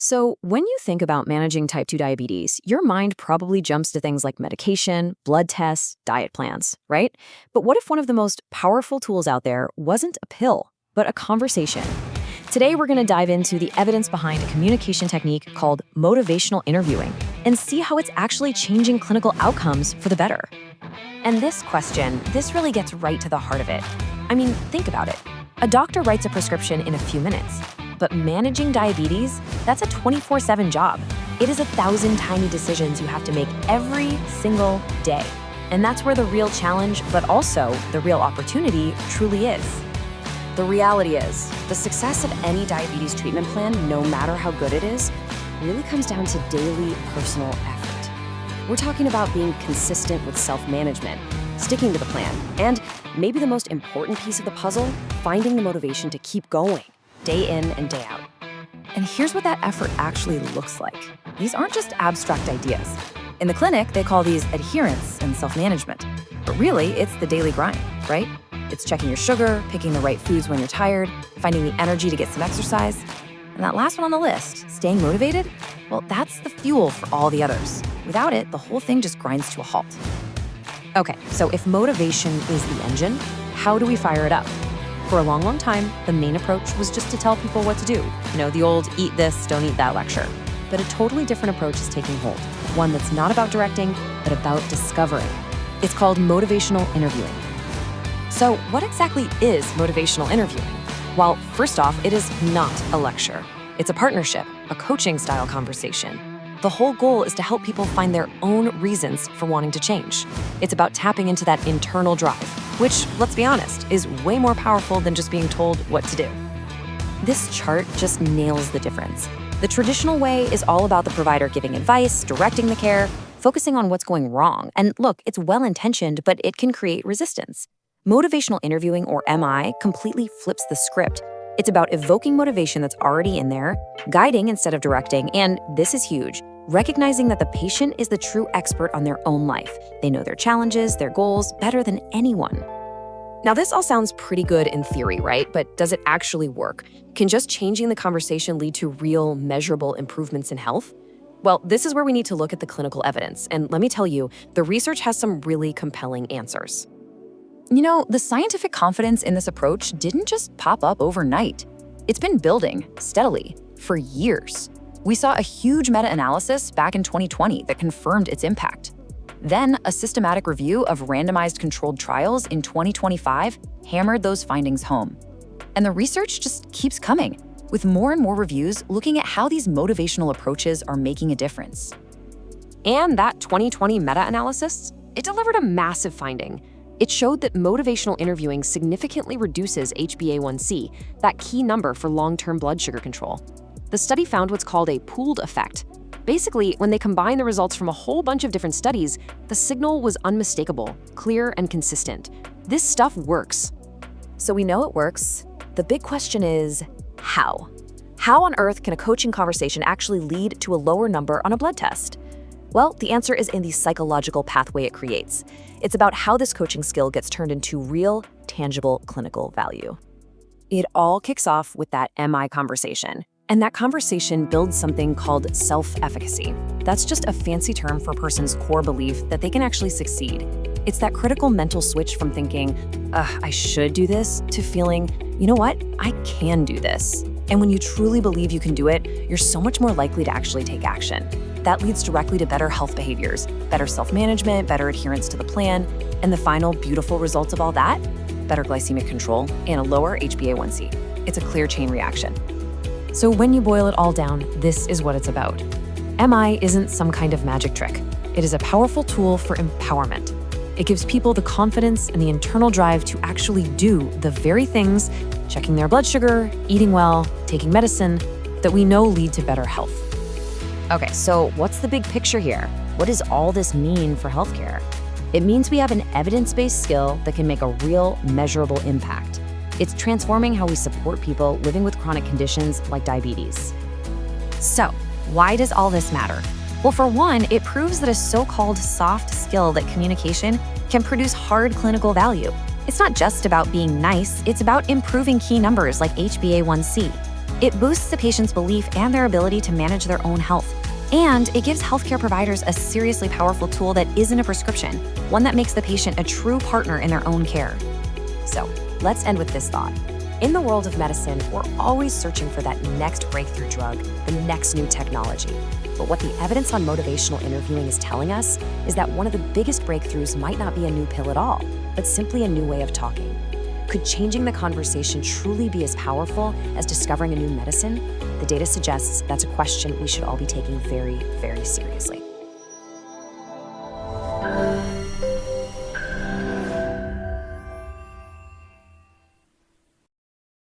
So, when you think about managing type 2 diabetes, your mind probably jumps to things like medication, blood tests, diet plans, right? But what if one of the most powerful tools out there wasn't a pill, but a conversation? Today, we're going to dive into the evidence behind a communication technique called motivational interviewing and see how it's actually changing clinical outcomes for the better. And this really gets right to the heart of it. I mean, think about it. A doctor writes a prescription in a few minutes. But managing diabetes, that's a 24/7 job. It is 1,000 tiny decisions you have to make every single day. And that's where the real challenge, but also the real opportunity, truly is. The reality is, the success of any diabetes treatment plan, no matter how good it is, really comes down to daily personal effort. We're talking about being consistent with self-management, sticking to the plan, and maybe the most important piece of the puzzle, finding the motivation to keep going, day in and day out. And here's what that effort actually looks like. These aren't just abstract ideas. In the clinic, they call these adherence and self-management. But really, it's the daily grind, right? It's checking your sugar, picking the right foods when you're tired, finding the energy to get some exercise. And that last one on the list, staying motivated, well, that's the fuel for all the others. Without it, the whole thing just grinds to a halt. Okay, so if motivation is the engine, how do we fire it up? For a long time, the main approach was just to tell people what to do. The old eat this, don't eat that lecture. But a totally different approach is taking hold. One that's not about directing, but about discovering. It's called motivational interviewing. So what exactly is motivational interviewing? Well, first off, it is not a lecture. It's a partnership, a coaching-style conversation. The whole goal is to help people find their own reasons for wanting to change. It's about tapping into that internal drive, which, let's be honest, is way more powerful than just being told what to do. This chart just nails the difference. The traditional way is all about the provider giving advice, directing the care, focusing on what's going wrong. And look, it's well-intentioned, but it can create resistance. Motivational interviewing, or MI, completely flips the script. It's about evoking motivation that's already in there, guiding instead of directing, and this is huge, recognizing that the patient is the true expert on their own life. They know their challenges, their goals, better than anyone. Now, this all sounds pretty good in theory, right? But does it actually work? Can just changing the conversation lead to real, measurable improvements in health? Well, this is where we need to look at the clinical evidence. And let me tell you, the research has some really compelling answers. The scientific confidence in this approach didn't just pop up overnight. It's been building steadily for years. We saw a huge meta-analysis back in 2020 that confirmed its impact. Then, a systematic review of randomized controlled trials in 2025 hammered those findings home. And the research just keeps coming, with more and more reviews looking at how these motivational approaches are making a difference. And that 2020 meta-analysis, it delivered a massive finding. It showed that motivational interviewing significantly reduces HbA1c, that key number for long-term blood sugar control. The study found what's called a pooled effect. Basically, when they combined the results from a whole bunch of different studies, the signal was unmistakable, clear, and consistent. This stuff works. So we know it works. The big question is, how? How on earth can a coaching conversation actually lead to a lower number on a blood test? Well, the answer is in the psychological pathway it creates. It's about how this coaching skill gets turned into real, tangible clinical value. It all kicks off with that MI conversation. And that conversation builds something called self-efficacy. That's just a fancy term for a person's core belief that they can actually succeed. It's that critical mental switch from thinking, I should do this, to feeling, you know what, I can do this. And when you truly believe you can do it, you're so much more likely to actually take action. That leads directly to better health behaviors, better self-management, better adherence to the plan, and the final beautiful result of all that, better glycemic control and a lower HbA1c. It's a clear chain reaction. So when you boil it all down, this is what it's about. MI isn't some kind of magic trick. It is a powerful tool for empowerment. It gives people the confidence and the internal drive to actually do the very things, checking their blood sugar, eating well, taking medicine, that we know lead to better health. Okay, so what's the big picture here? What does all this mean for healthcare? It means we have an evidence-based skill that can make a real, measurable impact. It's transforming how we support people living with chronic conditions like diabetes. So, why does all this matter? Well, for one, it proves that a so-called soft skill like communication can produce hard clinical value. It's not just about being nice, it's about improving key numbers like HbA1c. It boosts the patient's belief and their ability to manage their own health. And it gives healthcare providers a seriously powerful tool that isn't a prescription, one that makes the patient a true partner in their own care. So, let's end with this thought. In the world of medicine, we're always searching for that next breakthrough drug, the next new technology. But what the evidence on motivational interviewing is telling us is that one of the biggest breakthroughs might not be a new pill at all, but simply a new way of talking. Could changing the conversation truly be as powerful as discovering a new medicine? The data suggests that's a question we should all be taking very, very seriously.